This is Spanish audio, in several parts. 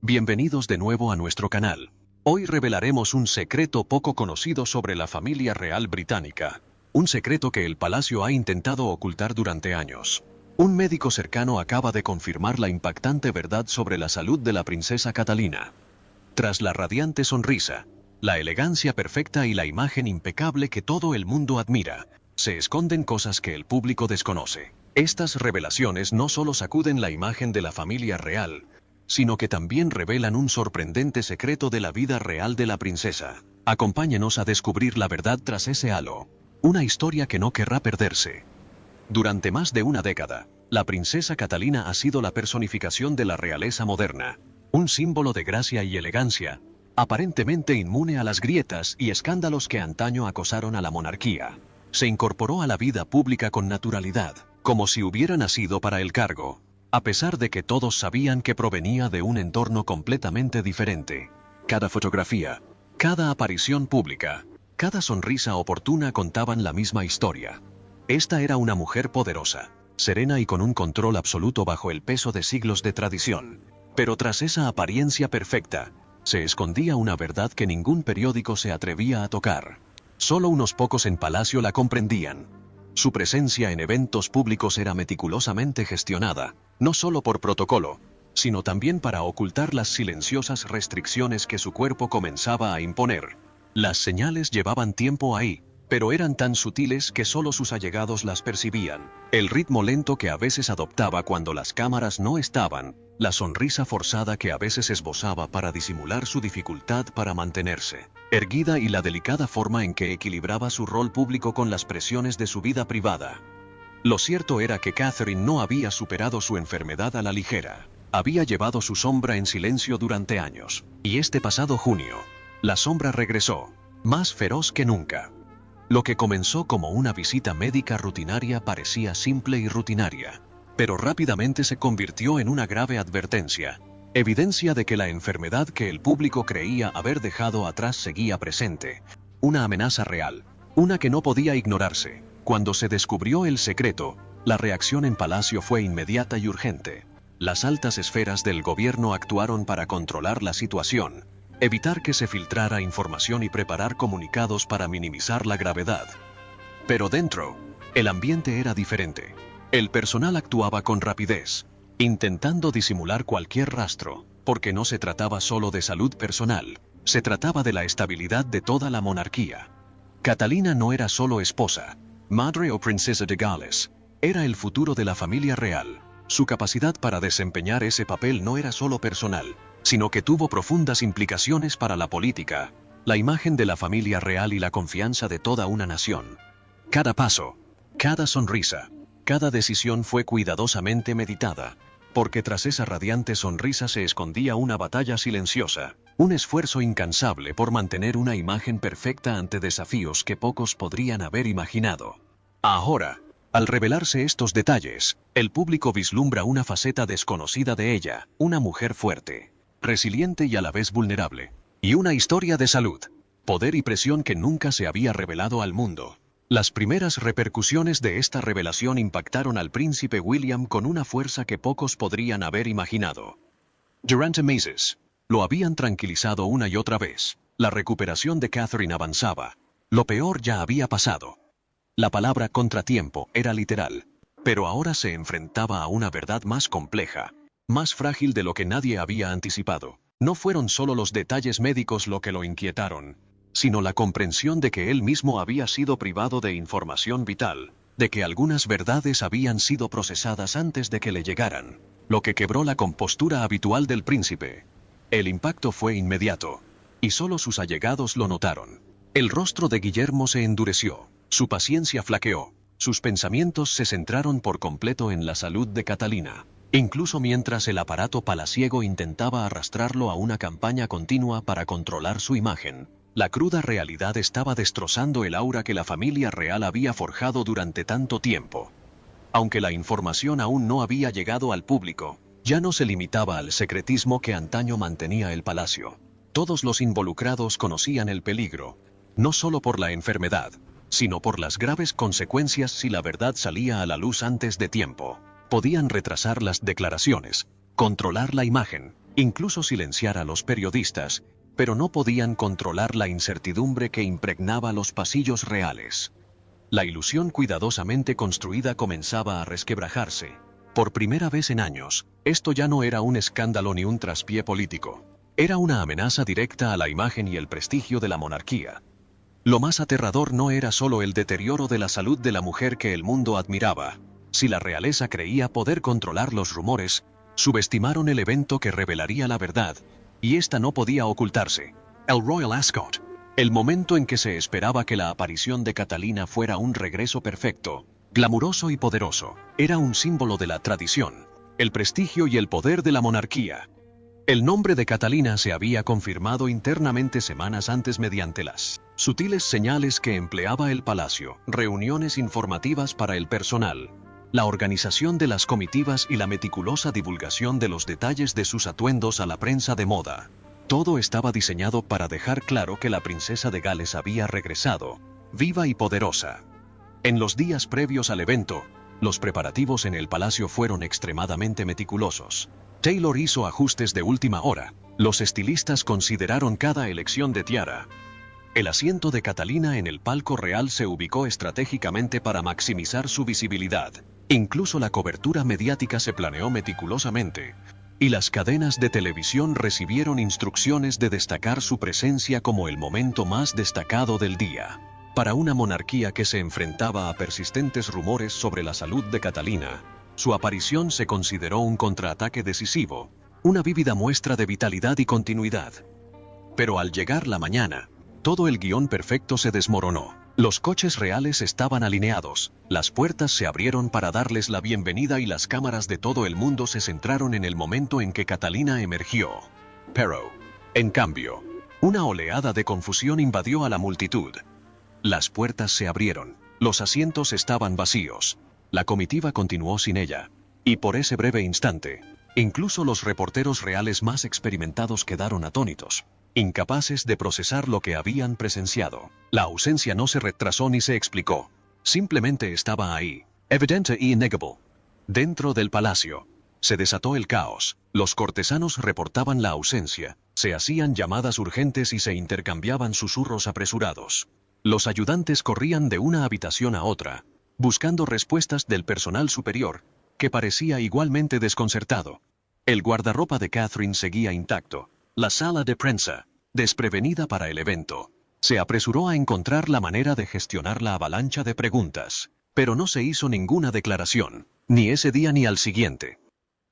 Bienvenidos de nuevo a nuestro canal. Hoy revelaremos un secreto poco conocido sobre la familia real británica. Un secreto que el palacio ha intentado ocultar durante años. Un médico cercano acaba de confirmar la impactante verdad sobre la salud de la princesa Catalina. Tras la radiante sonrisa, la elegancia perfecta y la imagen impecable que todo el mundo admira, se esconden cosas que el público desconoce. Estas revelaciones no solo sacuden la imagen de la familia real, sino que también revelan un sorprendente secreto de la vida real de la princesa. Acompáñenos a descubrir la verdad tras ese halo. Una historia que no querrá perderse. Durante más de una década, la princesa Catalina ha sido la personificación de la realeza moderna, un símbolo de gracia y elegancia, aparentemente inmune a las grietas y escándalos que antaño acosaron a la monarquía. Se incorporó a la vida pública con naturalidad, como si hubiera nacido para el cargo, a pesar de que todos sabían que provenía de un entorno completamente diferente. Cada fotografía, cada aparición pública, cada sonrisa oportuna contaban la misma historia. Esta era una mujer poderosa, serena y con un control absoluto bajo el peso de siglos de tradición. Pero tras esa apariencia perfecta, se escondía una verdad que ningún periódico se atrevía a tocar. Solo unos pocos en palacio la comprendían. Su presencia en eventos públicos era meticulosamente gestionada, no solo por protocolo, sino también para ocultar las silenciosas restricciones que su cuerpo comenzaba a imponer. Las señales llevaban tiempo ahí, pero eran tan sutiles que solo sus allegados las percibían. El ritmo lento que a veces adoptaba cuando las cámaras no estaban, la sonrisa forzada que a veces esbozaba para disimular su dificultad para mantenerse erguida y la delicada forma en que equilibraba su rol público con las presiones de su vida privada. Lo cierto era que Catherine no había superado su enfermedad a la ligera. Había llevado su sombra en silencio durante años. Y este pasado junio, la sombra regresó, más feroz que nunca. Lo que comenzó como una visita médica rutinaria parecía simple y rutinaria, pero rápidamente se convirtió en una grave advertencia. Evidencia de que la enfermedad que el público creía haber dejado atrás seguía presente. Una amenaza real, una que no podía ignorarse. Cuando se descubrió el secreto, la reacción en palacio fue inmediata y urgente. Las altas esferas del gobierno actuaron para controlar la situación, evitar que se filtrara información y preparar comunicados para minimizar la gravedad. Pero dentro, el ambiente era diferente. El personal actuaba con rapidez, intentando disimular cualquier rastro, porque no se trataba solo de salud personal, se trataba de la estabilidad de toda la monarquía. Catalina no era solo esposa, madre o princesa de Gales, era el futuro de la familia real. Su capacidad para desempeñar ese papel no era solo personal, sino que tuvo profundas implicaciones para la política, la imagen de la familia real y la confianza de toda una nación. Cada paso, cada sonrisa, cada decisión fue cuidadosamente meditada, porque tras esa radiante sonrisa se escondía una batalla silenciosa, un esfuerzo incansable por mantener una imagen perfecta ante desafíos que pocos podrían haber imaginado. Ahora, al revelarse estos detalles, el público vislumbra una faceta desconocida de ella, una mujer fuerte, resiliente y a la vez vulnerable, y una historia de salud, poder y presión que nunca se había revelado al mundo. Las primeras repercusiones de esta revelación impactaron al príncipe William con una fuerza que pocos podrían haber imaginado. Durante meses, lo habían tranquilizado una y otra vez. La recuperación de Catherine avanzaba. Lo peor ya había pasado. La palabra contratiempo era literal, pero ahora se enfrentaba a una verdad más compleja, más frágil de lo que nadie había anticipado. No fueron solo los detalles médicos lo que lo inquietaron, sino la comprensión de que él mismo había sido privado de información vital, de que algunas verdades habían sido procesadas antes de que le llegaran, lo que quebró la compostura habitual del príncipe. El impacto fue inmediato, y solo sus allegados lo notaron. El rostro de Guillermo se endureció, su paciencia flaqueó, sus pensamientos se centraron por completo en la salud de Catalina, incluso mientras el aparato palaciego intentaba arrastrarlo a una campaña continua para controlar su imagen. La cruda realidad estaba destrozando el aura que la familia real había forjado durante tanto tiempo. Aunque la información aún no había llegado al público, ya no se limitaba al secretismo que antaño mantenía el palacio. Todos los involucrados conocían el peligro, no solo por la enfermedad, sino por las graves consecuencias si la verdad salía a la luz antes de tiempo. Podían retrasar las declaraciones, controlar la imagen, incluso silenciar a los periodistas, pero no podían controlar la incertidumbre que impregnaba los pasillos reales. La ilusión cuidadosamente construida comenzaba a resquebrajarse. Por primera vez en años, esto ya no era un escándalo ni un traspié político. Era una amenaza directa a la imagen y el prestigio de la monarquía. Lo más aterrador no era solo el deterioro de la salud de la mujer que el mundo admiraba. Si la realeza creía poder controlar los rumores, subestimaron el evento que revelaría la verdad, y esta no podía ocultarse. El Royal Ascot. El momento en que se esperaba que la aparición de Catalina fuera un regreso perfecto, glamuroso y poderoso, era un símbolo de la tradición, el prestigio y el poder de la monarquía. El nombre de Catalina se había confirmado internamente semanas antes mediante las sutiles señales que empleaba el palacio, reuniones informativas para el personal, la organización de las comitivas y la meticulosa divulgación de los detalles de sus atuendos a la prensa de moda. Todo estaba diseñado para dejar claro que la princesa de Gales había regresado, viva y poderosa. En los días previos al evento, los preparativos en el palacio fueron extremadamente meticulosos. Taylor hizo ajustes de última hora. Los estilistas consideraron cada elección de tiara. El asiento de Catalina en el palco real se ubicó estratégicamente para maximizar su visibilidad. Incluso la cobertura mediática se planeó meticulosamente, y las cadenas de televisión recibieron instrucciones de destacar su presencia como el momento más destacado del día. Para una monarquía que se enfrentaba a persistentes rumores sobre la salud de Catalina, su aparición se consideró un contraataque decisivo, una vívida muestra de vitalidad y continuidad. Pero al llegar la mañana, todo el guión perfecto se desmoronó. Los coches reales estaban alineados, las puertas se abrieron para darles la bienvenida y las cámaras de todo el mundo se centraron en el momento en que Catalina emergió. Pero, en cambio, una oleada de confusión invadió a la multitud. Las puertas se abrieron, los asientos estaban vacíos, la comitiva continuó sin ella, y por ese breve instante, incluso los reporteros reales más experimentados quedaron atónitos, incapaces de procesar lo que habían presenciado. La ausencia no se retrasó ni se explicó, simplemente estaba ahí, evidente e innegable. Dentro del palacio, se desató el caos, los cortesanos reportaban la ausencia, se hacían llamadas urgentes y se intercambiaban susurros apresurados. Los ayudantes corrían de una habitación a otra, buscando respuestas del personal superior, que parecía igualmente desconcertado. El guardarropa de Catherine seguía intacto. La sala de prensa, desprevenida para el evento, se apresuró a encontrar la manera de gestionar la avalancha de preguntas, pero no se hizo ninguna declaración, ni ese día ni al siguiente.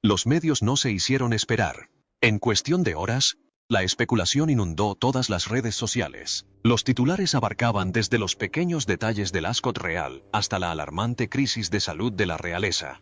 Los medios no se hicieron esperar. En cuestión de horas, la especulación inundó todas las redes sociales. Los titulares abarcaban desde los pequeños detalles del Ascot real hasta la alarmante crisis de salud de la realeza.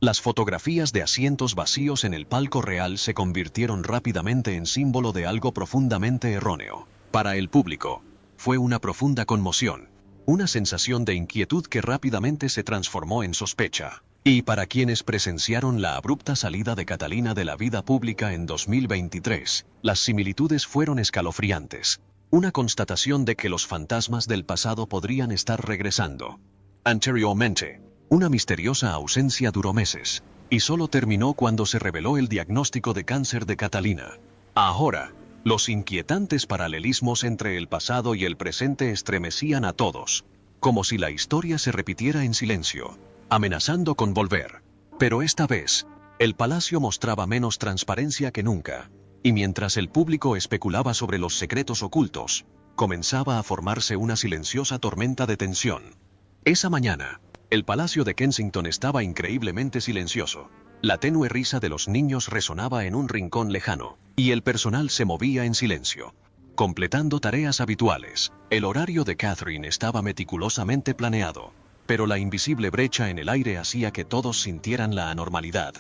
Las fotografías de asientos vacíos en el palco real se convirtieron rápidamente en símbolo de algo profundamente erróneo. Para el público, fue una profunda conmoción, una sensación de inquietud que rápidamente se transformó en sospecha. Y para quienes presenciaron la abrupta salida de Catalina de la vida pública en 2023, las similitudes fueron escalofriantes. Una constatación de que los fantasmas del pasado podrían estar regresando. Anteriormente, una misteriosa ausencia duró meses, y solo terminó cuando se reveló el diagnóstico de cáncer de Catalina. Ahora, los inquietantes paralelismos entre el pasado y el presente estremecían a todos, como si la historia se repitiera en silencio, amenazando con volver. Pero esta vez, el palacio mostraba menos transparencia que nunca, y mientras el público especulaba sobre los secretos ocultos, comenzaba a formarse una silenciosa tormenta de tensión. Esa mañana, el palacio de Kensington estaba increíblemente silencioso. La tenue risa de los niños resonaba en un rincón lejano, y el personal se movía en silencio, completando tareas habituales. El horario de Catherine estaba meticulosamente planeado, pero la invisible brecha en el aire hacía que todos sintieran la anormalidad.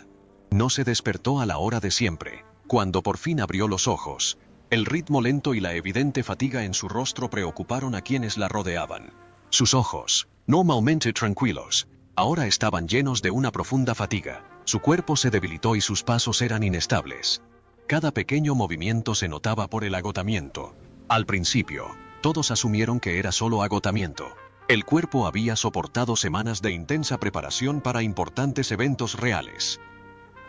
No se despertó a la hora de siempre. Cuando por fin abrió los ojos, el ritmo lento y la evidente fatiga en su rostro preocuparon a quienes la rodeaban. Sus ojos, normalmente tranquilos, ahora estaban llenos de una profunda fatiga. Su cuerpo se debilitó y sus pasos eran inestables. Cada pequeño movimiento se notaba por el agotamiento. Al principio, todos asumieron que era solo agotamiento. El cuerpo había soportado semanas de intensa preparación para importantes eventos reales.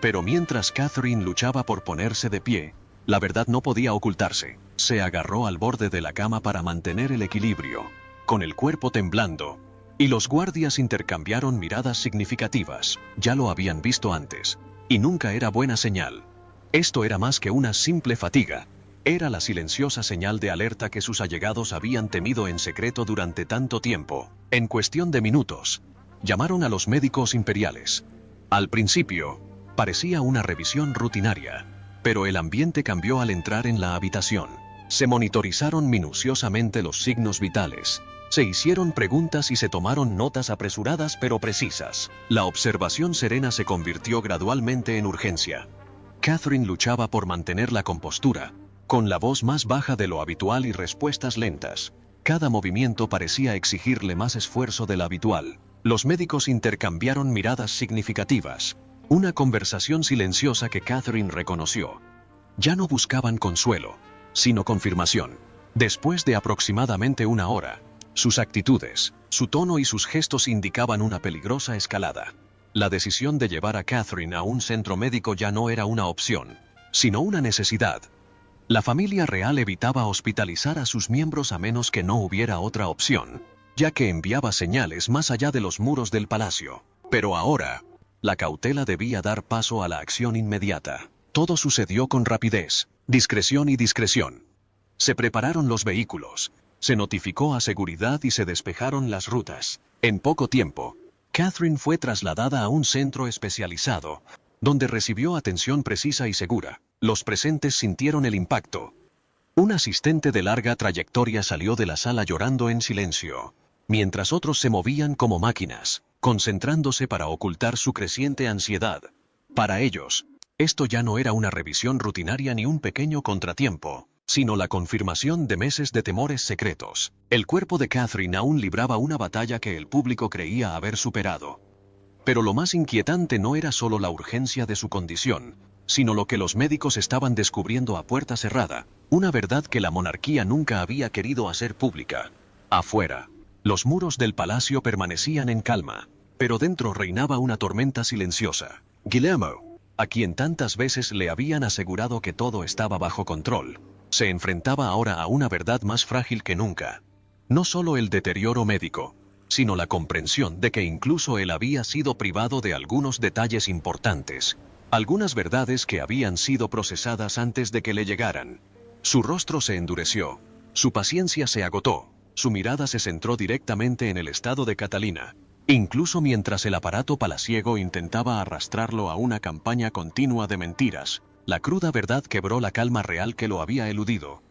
Pero mientras Catherine luchaba por ponerse de pie, la verdad no podía ocultarse. Se agarró al borde de la cama para mantener el equilibrio, con el cuerpo temblando, y los guardias intercambiaron miradas significativas. Ya lo habían visto antes, y nunca era buena señal. Esto era más que una simple fatiga. Era la silenciosa señal de alerta que sus allegados habían temido en secreto durante tanto tiempo. En cuestión de minutos, llamaron a los médicos imperiales. Al principio, parecía una revisión rutinaria, pero el ambiente cambió al entrar en la habitación. Se monitorizaron minuciosamente los signos vitales. Se hicieron preguntas y se tomaron notas apresuradas pero precisas. La observación serena se convirtió gradualmente en urgencia. Catherine luchaba por mantener la compostura, con la voz más baja de lo habitual y respuestas lentas. Cada movimiento parecía exigirle más esfuerzo del habitual. Los médicos intercambiaron miradas significativas. Una conversación silenciosa que Catherine reconoció. Ya no buscaban consuelo, sino confirmación. Después de aproximadamente una hora, sus actitudes, su tono y sus gestos indicaban una peligrosa escalada. La decisión de llevar a Catherine a un centro médico ya no era una opción, sino una necesidad. La familia real evitaba hospitalizar a sus miembros a menos que no hubiera otra opción, ya que enviaba señales más allá de los muros del palacio. Pero ahora, la cautela debía dar paso a la acción inmediata. Todo sucedió con rapidez, discreción y discreción. Se prepararon los vehículos, se notificó a seguridad y se despejaron las rutas. En poco tiempo, Catherine fue trasladada a un centro especializado, donde recibió atención precisa y segura. Los presentes sintieron el impacto. Un asistente de larga trayectoria salió de la sala llorando en silencio, mientras otros se movían como máquinas, concentrándose para ocultar su creciente ansiedad. Para ellos, esto ya no era una revisión rutinaria ni un pequeño contratiempo, sino la confirmación de meses de temores secretos. El cuerpo de Catherine aún libraba una batalla que el público creía haber superado. Pero lo más inquietante no era solo la urgencia de su condición, sino lo que los médicos estaban descubriendo a puerta cerrada, una verdad que la monarquía nunca había querido hacer pública. Afuera, los muros del palacio permanecían en calma, pero dentro reinaba una tormenta silenciosa. Guillermo, a quien tantas veces le habían asegurado que todo estaba bajo control, se enfrentaba ahora a una verdad más frágil que nunca. No solo el deterioro médico, sino la comprensión de que incluso él había sido privado de algunos detalles importantes, algunas verdades que habían sido procesadas antes de que le llegaran. Su rostro se endureció, su paciencia se agotó, su mirada se centró directamente en el estado de Catalina, incluso mientras el aparato palaciego intentaba arrastrarlo a una campaña continua de mentiras. La cruda verdad quebró la calma real que lo había eludido.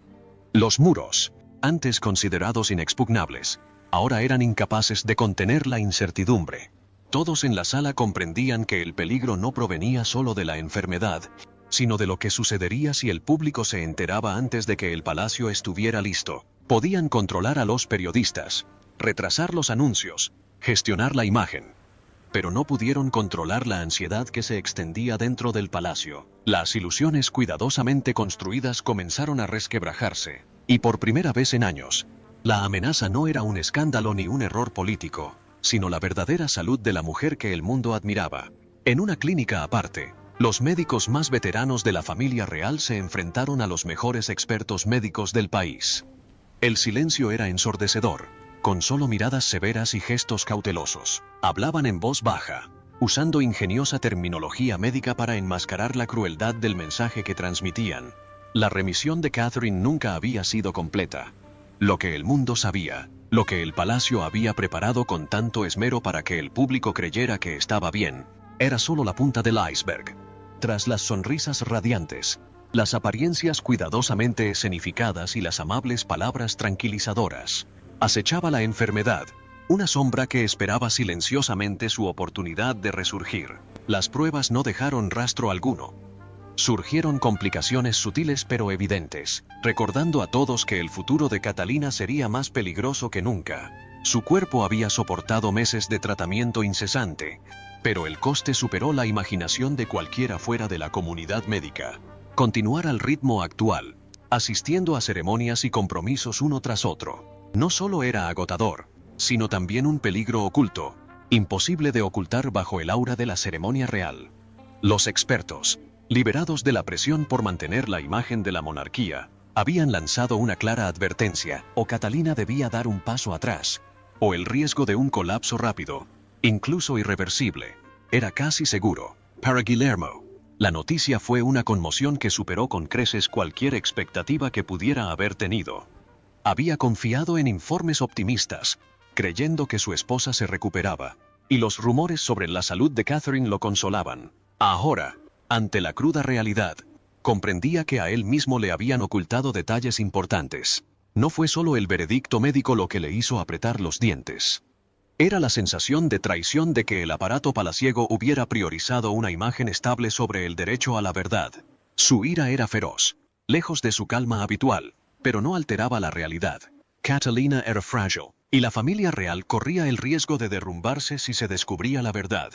Los muros, antes considerados inexpugnables, ahora eran incapaces de contener la incertidumbre. Todos en la sala comprendían que el peligro no provenía solo de la enfermedad, sino de lo que sucedería si el público se enteraba antes de que el palacio estuviera listo. Podían controlar a los periodistas, retrasar los anuncios, gestionar la imagen. Pero no pudieron controlar la ansiedad que se extendía dentro del palacio. Las ilusiones cuidadosamente construidas comenzaron a resquebrajarse, y por primera vez en años, la amenaza no era un escándalo ni un error político, sino la verdadera salud de la mujer que el mundo admiraba. En una clínica aparte, los médicos más veteranos de la familia real se enfrentaron a los mejores expertos médicos del país. El silencio era ensordecedor, con solo miradas severas y gestos cautelosos. Hablaban en voz baja, usando ingeniosa terminología médica para enmascarar la crueldad del mensaje que transmitían. La remisión de Catherine nunca había sido completa. Lo que el mundo sabía, lo que el palacio había preparado con tanto esmero para que el público creyera que estaba bien, era solo la punta del iceberg. Tras las sonrisas radiantes, las apariencias cuidadosamente escenificadas y las amables palabras tranquilizadoras, acechaba la enfermedad, una sombra que esperaba silenciosamente su oportunidad de resurgir. Las pruebas no dejaron rastro alguno. Surgieron complicaciones sutiles pero evidentes, recordando a todos que el futuro de Catalina sería más peligroso que nunca. Su cuerpo había soportado meses de tratamiento incesante, pero el coste superó la imaginación de cualquiera fuera de la comunidad médica. Continuar al ritmo actual, asistiendo a ceremonias y compromisos uno tras otro, no solo era agotador, sino también un peligro oculto, imposible de ocultar bajo el aura de la ceremonia real. Los expertos, liberados de la presión por mantener la imagen de la monarquía, habían lanzado una clara advertencia: o Catalina debía dar un paso atrás, o el riesgo de un colapso rápido, incluso irreversible, era casi seguro. Para Guillermo, la noticia fue una conmoción que superó con creces cualquier expectativa que pudiera haber tenido. Había confiado en informes optimistas, creyendo que su esposa se recuperaba, y los rumores sobre la salud de Catherine lo consolaban. Ahora, ante la cruda realidad, comprendía que a él mismo le habían ocultado detalles importantes. No fue solo el veredicto médico lo que le hizo apretar los dientes. Era la sensación de traición de que el aparato palaciego hubiera priorizado una imagen estable sobre el derecho a la verdad. Su ira era feroz, lejos de su calma habitual, pero no alteraba la realidad. Catalina era frágil, y la familia real corría el riesgo de derrumbarse si se descubría la verdad.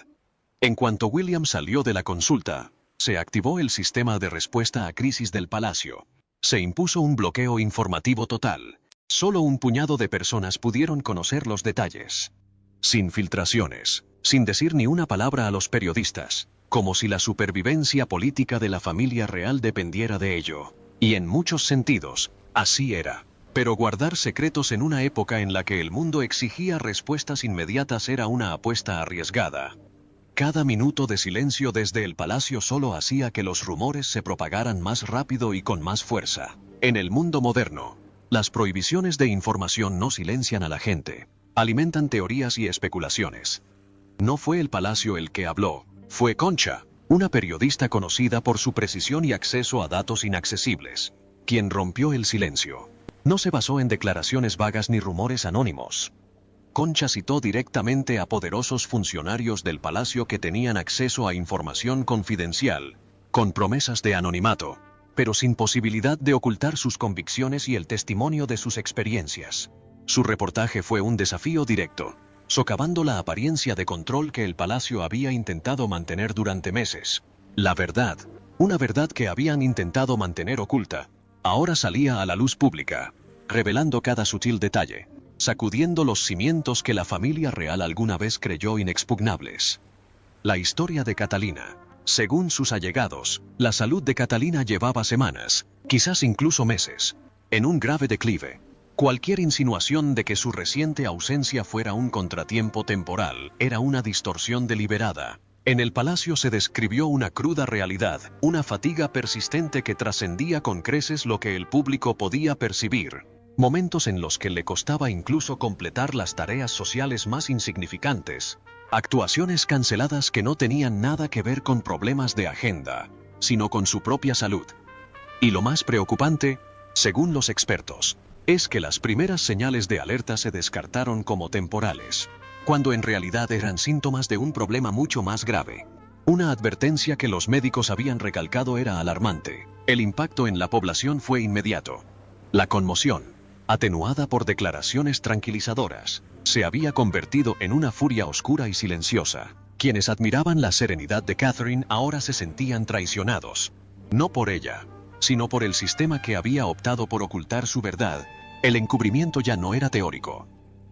En cuanto William salió de la consulta, se activó el sistema de respuesta a crisis del palacio. Se impuso un bloqueo informativo total. Solo un puñado de personas pudieron conocer los detalles. Sin filtraciones, sin decir ni una palabra a los periodistas, como si la supervivencia política de la familia real dependiera de ello. Y en muchos sentidos, así era. Pero guardar secretos en una época en la que el mundo exigía respuestas inmediatas era una apuesta arriesgada. Cada minuto de silencio desde el palacio solo hacía que los rumores se propagaran más rápido y con más fuerza. En el mundo moderno, las prohibiciones de información no silencian a la gente, alimentan teorías y especulaciones. No fue el palacio el que habló, fue Concha, una periodista conocida por su precisión y acceso a datos inaccesibles, quien rompió el silencio. No se basó en declaraciones vagas ni rumores anónimos. Concha citó directamente a poderosos funcionarios del palacio que tenían acceso a información confidencial, con promesas de anonimato, pero sin posibilidad de ocultar sus convicciones y el testimonio de sus experiencias. Su reportaje fue un desafío directo, socavando la apariencia de control que el palacio había intentado mantener durante meses. La verdad, una verdad que habían intentado mantener oculta, ahora salía a la luz pública, revelando cada sutil detalle, sacudiendo los cimientos que la familia real alguna vez creyó inexpugnables. La historia de Catalina. Según sus allegados, la salud de Catalina llevaba semanas, quizás incluso meses, en un grave declive. Cualquier insinuación de que su reciente ausencia fuera un contratiempo temporal era una distorsión deliberada. En el palacio se describió una cruda realidad, una fatiga persistente que trascendía con creces lo que el público podía percibir. Momentos en los que le costaba incluso completar las tareas sociales más insignificantes. Actuaciones canceladas que no tenían nada que ver con problemas de agenda, sino con su propia salud. Y lo más preocupante, según los expertos, es que las primeras señales de alerta se descartaron como temporales, cuando en realidad eran síntomas de un problema mucho más grave. Una advertencia que los médicos habían recalcado era alarmante. El impacto en la población fue inmediato. La conmoción, atenuada por declaraciones tranquilizadoras, se había convertido en una furia oscura y silenciosa. Quienes admiraban la serenidad de Catherine ahora se sentían traicionados. No por ella, sino por el sistema que había optado por ocultar su verdad. El encubrimiento ya no era teórico.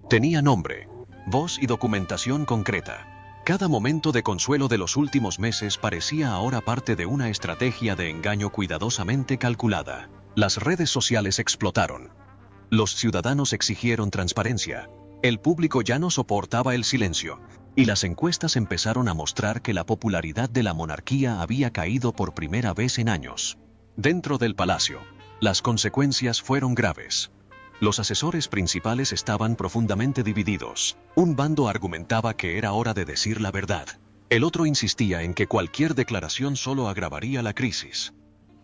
Tenía nombre, voz y documentación concreta. Cada momento de consuelo de los últimos meses parecía ahora parte de una estrategia de engaño cuidadosamente calculada. Las redes sociales explotaron. Los ciudadanos exigieron transparencia. El público ya no soportaba el silencio, y las encuestas empezaron a mostrar que la popularidad de la monarquía había caído por primera vez en años. Dentro del palacio, las consecuencias fueron graves. Los asesores principales estaban profundamente divididos. Un bando argumentaba que era hora de decir la verdad. El otro insistía en que cualquier declaración solo agravaría la crisis.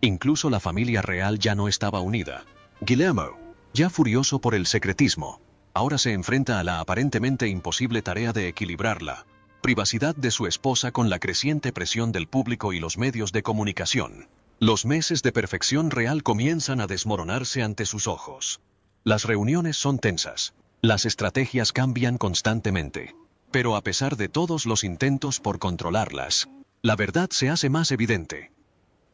Incluso la familia real ya no estaba unida. Guillermo, ya furioso por el secretismo, ahora se enfrenta a la aparentemente imposible tarea de equilibrar la privacidad de su esposa con la creciente presión del público y los medios de comunicación. Los meses de perfección real comienzan a desmoronarse ante sus ojos. Las reuniones son tensas. Las estrategias cambian constantemente. Pero a pesar de todos los intentos por controlarlas, la verdad se hace más evidente.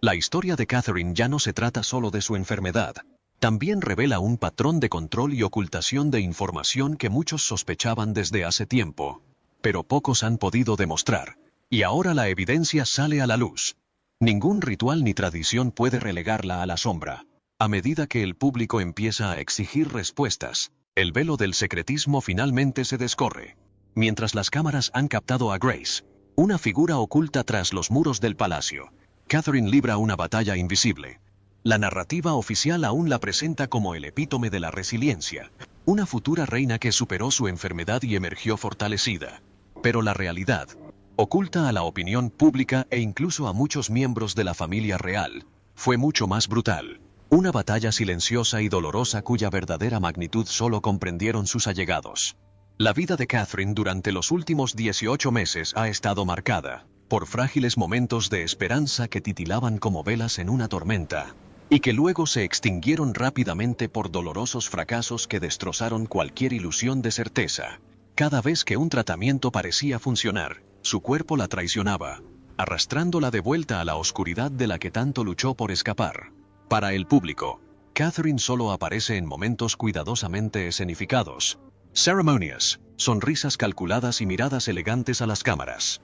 La historia de Catherine ya no se trata solo de su enfermedad. También revela un patrón de control y ocultación de información que muchos sospechaban desde hace tiempo, pero pocos han podido demostrar. Y ahora la evidencia sale a la luz. Ningún ritual ni tradición puede relegarla a la sombra. A medida que el público empieza a exigir respuestas, el velo del secretismo finalmente se descorre. Mientras las cámaras han captado a Grace, una figura oculta tras los muros del palacio, Catherine libra una batalla invisible. La narrativa oficial aún la presenta como el epítome de la resiliencia, una futura reina que superó su enfermedad y emergió fortalecida. Pero la realidad, oculta a la opinión pública e incluso a muchos miembros de la familia real, fue mucho más brutal. Una batalla silenciosa y dolorosa cuya verdadera magnitud solo comprendieron sus allegados. La vida de Catherine durante los últimos 18 meses ha estado marcada por frágiles momentos de esperanza que titilaban como velas en una tormenta, y que luego se extinguieron rápidamente por dolorosos fracasos que destrozaron cualquier ilusión de certeza. Cada vez que un tratamiento parecía funcionar, su cuerpo la traicionaba, arrastrándola de vuelta a la oscuridad de la que tanto luchó por escapar. Para el público, Catherine solo aparece en momentos cuidadosamente escenificados. Ceremonias, sonrisas calculadas y miradas elegantes a las cámaras.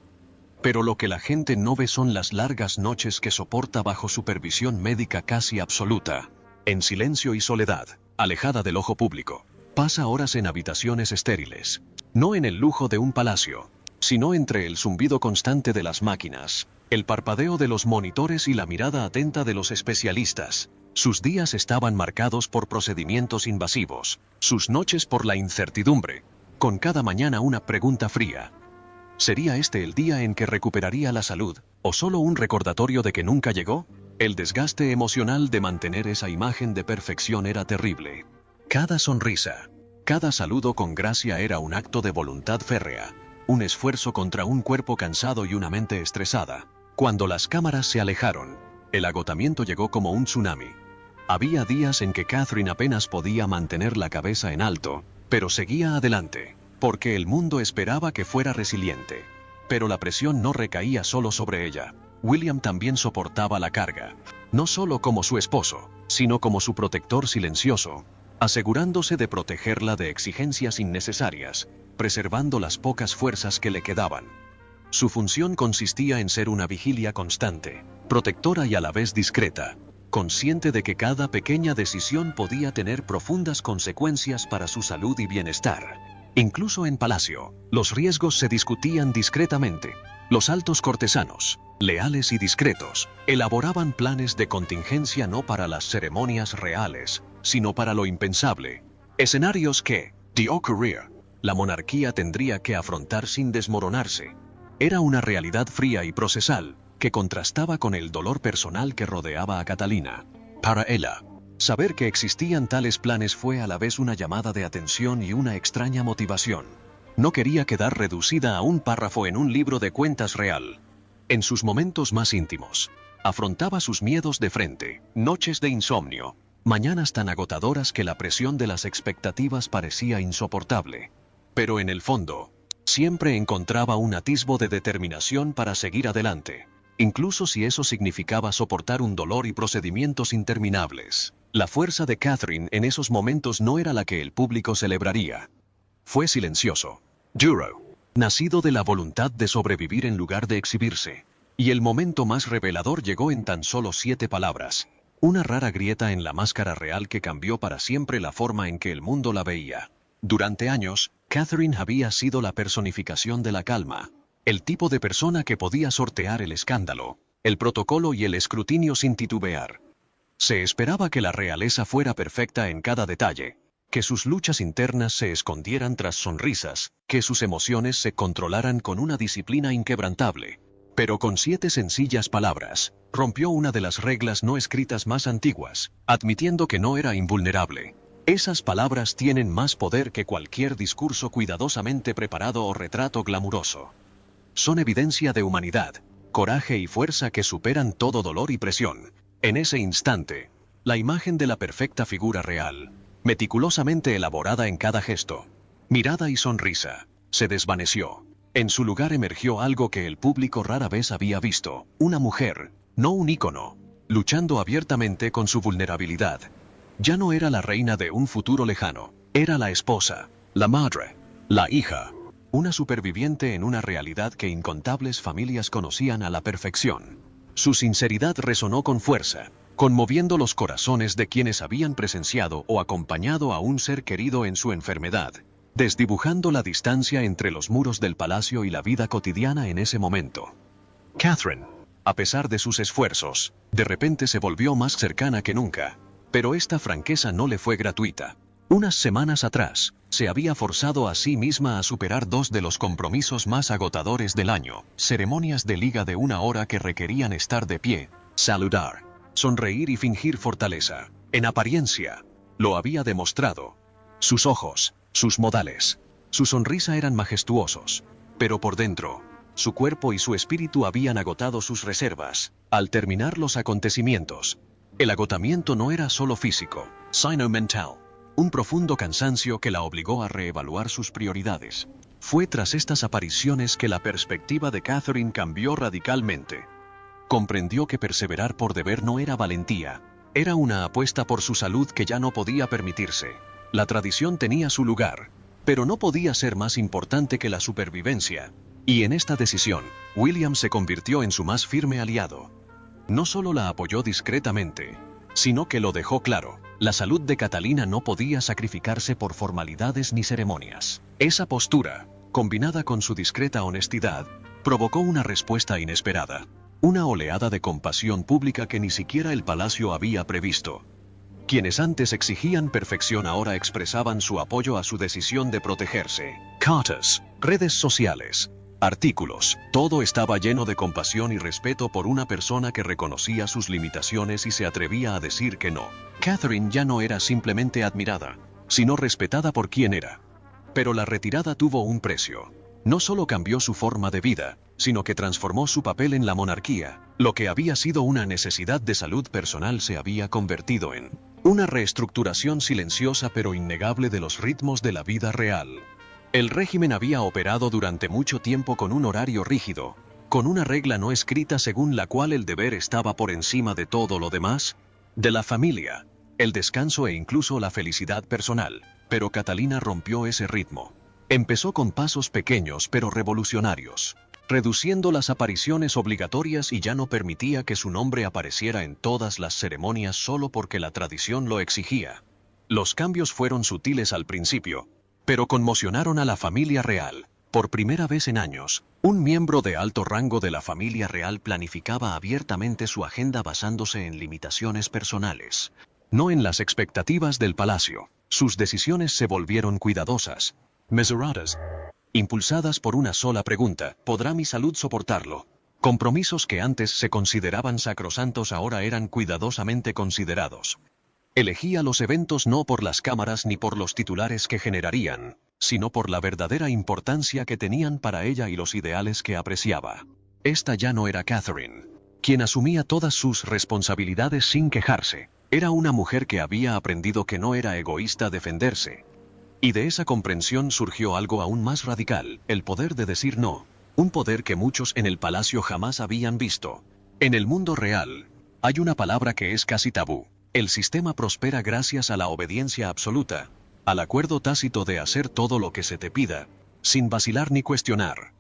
Pero lo que la gente no ve son las largas noches que soporta bajo supervisión médica casi absoluta, en silencio y soledad, alejada del ojo público. Pasa horas en habitaciones estériles, no en el lujo de un palacio, sino entre el zumbido constante de las máquinas, el parpadeo de los monitores y la mirada atenta de los especialistas. Sus días estaban marcados por procedimientos invasivos, sus noches por la incertidumbre, con cada mañana una pregunta fría. ¿Sería este el día en que recuperaría la salud, o solo un recordatorio de que nunca llegó? El desgaste emocional de mantener esa imagen de perfección era terrible. Cada sonrisa, cada saludo con gracia era un acto de voluntad férrea, un esfuerzo contra un cuerpo cansado y una mente estresada. Cuando las cámaras se alejaron, el agotamiento llegó como un tsunami. Había días en que Catherine apenas podía mantener la cabeza en alto, pero seguía adelante, porque el mundo esperaba que fuera resiliente. Pero la presión no recaía solo sobre ella. William también soportaba la carga, no solo como su esposo, sino como su protector silencioso, asegurándose de protegerla de exigencias innecesarias, preservando las pocas fuerzas que le quedaban. Su función consistía en ser una vigilia constante, protectora y a la vez discreta, consciente de que cada pequeña decisión podía tener profundas consecuencias para su salud y bienestar. Incluso en palacio, los riesgos se discutían discretamente. Los altos cortesanos, leales y discretos, elaboraban planes de contingencia no para las ceremonias reales, sino para lo impensable. Escenarios que, de ocurrir, la monarquía tendría que afrontar sin desmoronarse. Era una realidad fría y procesal, que contrastaba con el dolor personal que rodeaba a Catalina. Para ella, saber que existían tales planes fue a la vez una llamada de atención y una extraña motivación. No quería quedar reducida a un párrafo en un libro de cuentas real. En sus momentos más íntimos, afrontaba sus miedos de frente, noches de insomnio, mañanas tan agotadoras que la presión de las expectativas parecía insoportable. Pero en el fondo, siempre encontraba un atisbo de determinación para seguir adelante, incluso si eso significaba soportar un dolor y procedimientos interminables. La fuerza de Catherine en esos momentos no era la que el público celebraría. Fue silencioso, duro, nacido de la voluntad de sobrevivir en lugar de exhibirse. Y el momento más revelador llegó en tan solo 7 palabras, una rara grieta en la máscara real que cambió para siempre la forma en que el mundo la veía. Durante años, Catherine había sido la personificación de la calma, el tipo de persona que podía sortear el escándalo, el protocolo y el escrutinio sin titubear. Se esperaba que la realeza fuera perfecta en cada detalle, que sus luchas internas se escondieran tras sonrisas, que sus emociones se controlaran con una disciplina inquebrantable. Pero con 7 sencillas palabras, rompió una de las reglas no escritas más antiguas, admitiendo que no era invulnerable. Esas palabras tienen más poder que cualquier discurso cuidadosamente preparado o retrato glamuroso. Son evidencia de humanidad, coraje y fuerza que superan todo dolor y presión. En ese instante, la imagen de la perfecta figura real, meticulosamente elaborada en cada gesto, mirada y sonrisa, se desvaneció. En su lugar emergió algo que el público rara vez había visto, una mujer, no un ícono, luchando abiertamente con su vulnerabilidad. Ya no era la reina de un futuro lejano, era la esposa, la madre, la hija. una superviviente en una realidad que incontables familias conocían a la perfección. Su sinceridad resonó con fuerza, conmoviendo los corazones de quienes habían presenciado o acompañado a un ser querido en su enfermedad, desdibujando la distancia entre los muros del palacio y la vida cotidiana en ese momento. Catherine, a pesar de sus esfuerzos, de repente se volvió más cercana que nunca, pero esta franqueza no le fue gratuita. Unas semanas atrás, se había forzado a sí misma a superar 2 de los compromisos más agotadores del año, ceremonias de liga de 1 hora que requerían estar de pie, saludar, sonreír y fingir fortaleza. En apariencia, lo había demostrado. Sus ojos, sus modales, su sonrisa eran majestuosos, pero por dentro, su cuerpo y su espíritu habían agotado sus reservas. Al terminar los acontecimientos, el agotamiento no era solo físico, sino mental. Un profundo cansancio que la obligó a reevaluar sus prioridades. Fue tras estas apariciones que la perspectiva de Catherine cambió radicalmente. Comprendió que perseverar por deber no era valentía, era una apuesta por su salud que ya no podía permitirse. La tradición tenía su lugar, pero no podía ser más importante que la supervivencia. Y en esta decisión, William se convirtió en su más firme aliado. No solo la apoyó discretamente, sino que lo dejó claro. La salud de Catalina no podía sacrificarse por formalidades ni ceremonias. Esa postura, combinada con su discreta honestidad, provocó una respuesta inesperada. Una oleada de compasión pública que ni siquiera el palacio había previsto. Quienes antes exigían perfección ahora expresaban su apoyo a su decisión de protegerse. Cartas, redes sociales, artículos, todo estaba lleno de compasión y respeto por una persona que reconocía sus limitaciones y se atrevía a decir que no. Catherine ya no era simplemente admirada, sino respetada por quien era. Pero la retirada tuvo un precio. No solo cambió su forma de vida, sino que transformó su papel en la monarquía. Lo que había sido una necesidad de salud personal se había convertido en una reestructuración silenciosa pero innegable de los ritmos de la vida real. El régimen había operado durante mucho tiempo con un horario rígido, con una regla no escrita según la cual el deber estaba por encima de todo lo demás, de la familia, el descanso e incluso la felicidad personal. Pero Catalina rompió ese ritmo. Empezó con pasos pequeños pero revolucionarios, reduciendo las apariciones obligatorias y ya no permitía que su nombre apareciera en todas las ceremonias solo porque la tradición lo exigía. Los cambios fueron sutiles al principio, pero conmocionaron a la familia real. Por primera vez en años, un miembro de alto rango de la familia real planificaba abiertamente su agenda basándose en limitaciones personales, no en las expectativas del palacio. Sus decisiones se volvieron cuidadosas, mesuradas, impulsadas por una sola pregunta: ¿podrá mi salud soportarlo? Compromisos que antes se consideraban sacrosantos ahora eran cuidadosamente considerados. Elegía los eventos no por las cámaras ni por los titulares que generarían, sino por la verdadera importancia que tenían para ella y los ideales que apreciaba. Esta ya no era Catherine, quien asumía todas sus responsabilidades sin quejarse. Era una mujer que había aprendido que no era egoísta defenderse. Y de esa comprensión surgió algo aún más radical, el poder de decir no, un poder que muchos en el palacio jamás habían visto. En el mundo real, hay una palabra que es casi tabú. El sistema prospera gracias a la obediencia absoluta, al acuerdo tácito de hacer todo lo que se te pida, sin vacilar ni cuestionar.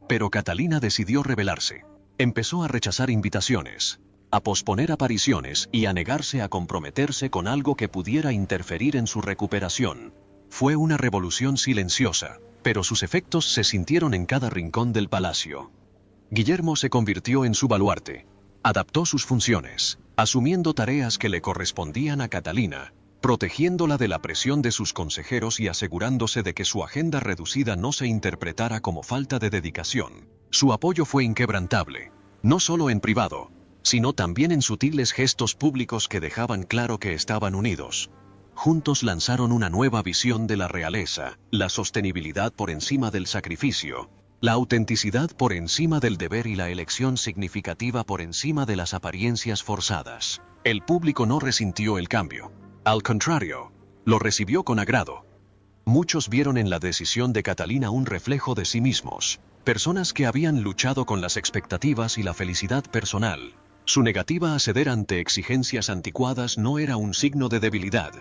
Pero Catalina decidió rebelarse. Empezó a rechazar invitaciones, a posponer apariciones y a negarse a comprometerse con algo que pudiera interferir en su recuperación. Fue una revolución silenciosa, pero sus efectos se sintieron en cada rincón del palacio. Guillermo se convirtió en su baluarte. Adaptó sus funciones, asumiendo tareas que le correspondían a Catalina, protegiéndola de la presión de sus consejeros y asegurándose de que su agenda reducida no se interpretara como falta de dedicación. Su apoyo fue inquebrantable, no solo en privado, sino también en sutiles gestos públicos que dejaban claro que estaban unidos. Juntos lanzaron una nueva visión de la realeza, la sostenibilidad por encima del sacrificio, la autenticidad por encima del deber y la elección significativa por encima de las apariencias forzadas. El público no resintió el cambio. Al contrario, lo recibió con agrado. Muchos vieron en la decisión de Catalina un reflejo de sí mismos, personas que habían luchado con las expectativas y la felicidad personal. Su negativa a ceder ante exigencias anticuadas no era un signo de debilidad,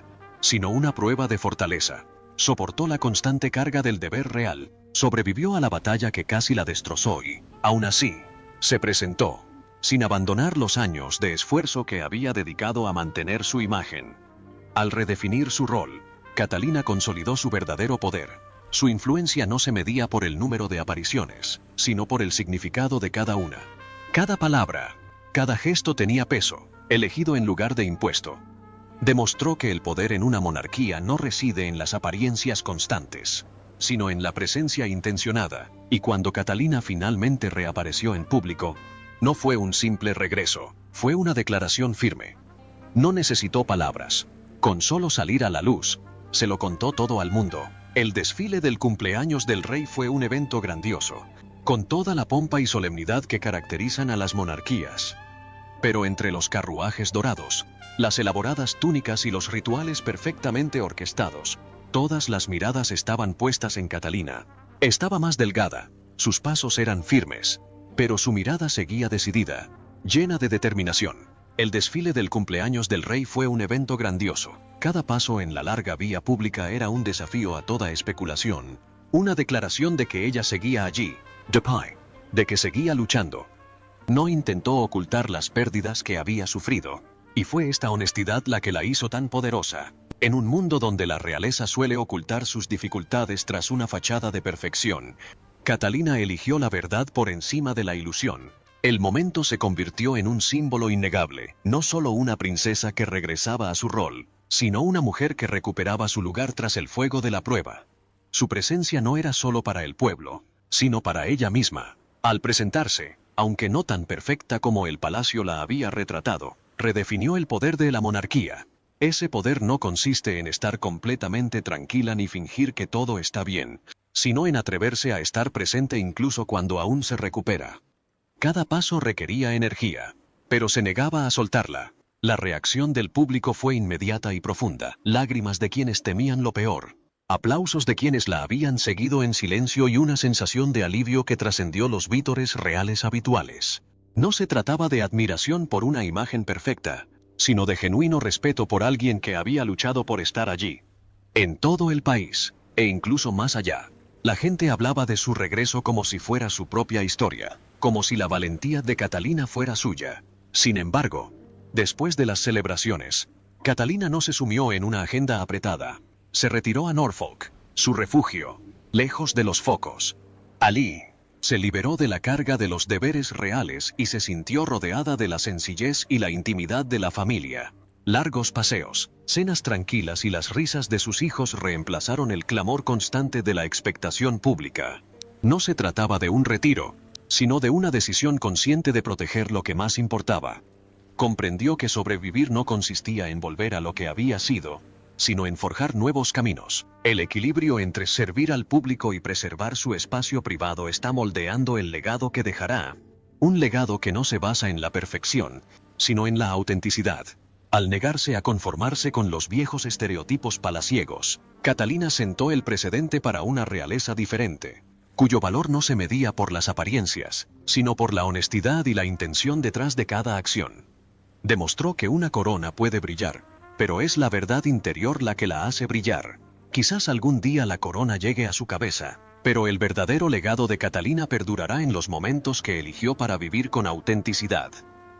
sino una prueba de fortaleza. Soportó la constante carga del deber real, Sobrevivió a la batalla que casi la destrozó y, aún así, se presentó, sin abandonar los años de esfuerzo que había dedicado a mantener su imagen. Al redefinir su rol, Catalina consolidó su verdadero poder. Su influencia no se medía por el número de apariciones, sino por el significado de cada una. Cada palabra, cada gesto tenía peso, elegido en lugar de impuesto. Demostró que el poder en una monarquía no reside en las apariencias constantes, sino en la presencia intencionada, y cuando Catalina finalmente reapareció en público, no fue un simple regreso, fue una declaración firme. No necesitó palabras. Con solo salir a la luz, se lo contó todo al mundo. El desfile del cumpleaños del rey fue un evento grandioso, con toda la pompa y solemnidad que caracterizan a las monarquías. Pero entre los carruajes dorados, las elaboradas túnicas y los rituales perfectamente orquestados, todas las miradas estaban puestas en Catalina. Estaba más delgada, sus pasos eran firmes, pero su mirada seguía decidida, llena de determinación. El desfile del cumpleaños del rey fue un evento grandioso. Cada paso en la larga vía pública era un desafío a toda especulación, una declaración de que ella seguía allí, de que seguía luchando. No intentó ocultar las pérdidas que había sufrido, y fue esta honestidad la que la hizo tan poderosa. En un mundo donde la realeza suele ocultar sus dificultades tras una fachada de perfección, Catalina eligió la verdad por encima de la ilusión. El momento se convirtió en un símbolo innegable, no solo una princesa que regresaba a su rol, sino una mujer que recuperaba su lugar tras el fuego de la prueba. Su presencia no era solo para el pueblo, sino para ella misma. Al presentarse, aunque no tan perfecta como el palacio la había retratado, redefinió el poder de la monarquía. Ese poder no consiste en estar completamente tranquila ni fingir que todo está bien, sino en atreverse a estar presente incluso cuando aún se recupera. Cada paso requería energía, pero se negaba a soltarla. La reacción del público fue inmediata y profunda. Lágrimas de quienes temían lo peor, aplausos de quienes la habían seguido en silencio y una sensación de alivio que trascendió los vítores reales habituales. No se trataba de admiración por una imagen perfecta, sino de genuino respeto por alguien que había luchado por estar allí. En todo el país, e incluso más allá, la gente hablaba de su regreso como si fuera su propia historia, como si la valentía de Catalina fuera suya. Sin embargo, después de las celebraciones, Catalina no se sumió en una agenda apretada. Se retiró a Norfolk, su refugio, lejos de los focos. Allí, se liberó de la carga de los deberes reales y se sintió rodeada de la sencillez y la intimidad de la familia. Largos paseos, cenas tranquilas y las risas de sus hijos reemplazaron el clamor constante de la expectación pública. No se trataba de un retiro, sino de una decisión consciente de proteger lo que más importaba. Comprendió que sobrevivir no consistía en volver a lo que había sido, sino en forjar nuevos caminos. El equilibrio entre servir al público y preservar su espacio privado está moldeando el legado que dejará. Un legado que no se basa en la perfección, sino en la autenticidad. Al negarse a conformarse con los viejos estereotipos palaciegos, Catalina sentó el precedente para una realeza diferente, cuyo valor no se medía por las apariencias, sino por la honestidad y la intención detrás de cada acción. Demostró que una corona puede brillar, pero es la verdad interior la que la hace brillar. Quizás algún día la corona llegue a su cabeza, pero el verdadero legado de Catalina perdurará en los momentos que eligió para vivir con autenticidad.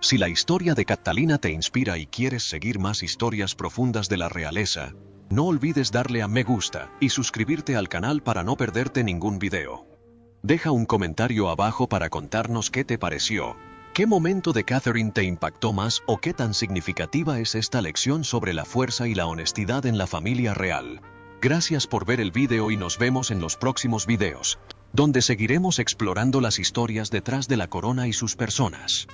Si la historia de Catalina te inspira y quieres seguir más historias profundas de la realeza, no olvides darle a me gusta y suscribirte al canal para no perderte ningún video. Deja un comentario abajo para contarnos qué te pareció. ¿Qué momento de Catherine te impactó más o qué tan significativa es esta lección sobre la fuerza y la honestidad en la familia real? Gracias por ver el video y nos vemos en los próximos videos, donde seguiremos explorando las historias detrás de la corona y sus personas.